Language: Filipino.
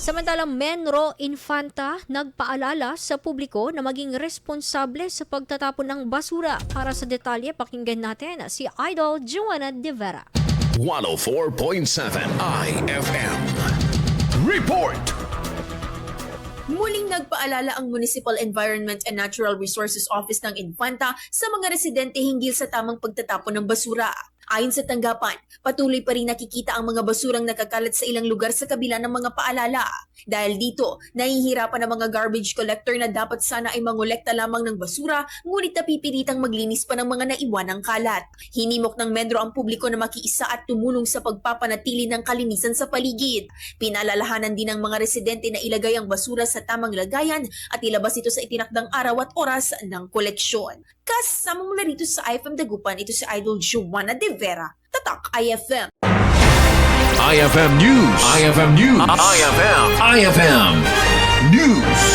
Samantalang Menro Infanta nagpaalala sa publiko na maging responsable sa pagtatapon ng basura. Para sa detalye, pakinggan natin si Idol Joanna De Vera. 104.7 IFM Report. Muling nagpaalala ang Municipal Environment and Natural Resources Office ng Infanta sa mga residente hinggil sa tamang pagtatapon ng basura. Ayon sa tanggapan, patuloy pa rin nakikita ang mga basurang nakakalat sa ilang lugar sa kabila ng mga paalala. Dahil dito, nahihirapan ang mga garbage collector na dapat sana ay mangolekta lamang ng basura, ngunit napipilitang maglinis pa ng mga naiwanang kalat. Hinimok ng Menro ang publiko na makiisa at tumulong sa pagpapanatili ng kalinisan sa paligid. Pinalalahanan din ng mga residente na ilagay ang basura sa tamang lagayan at ilabas ito sa itinakdang araw at oras ng koleksyon. Kasama mula rito sa IFM Dagupan, ito si Idol Joanna De Vera, Tatak IFM. IFM News. IFM News. IFM News.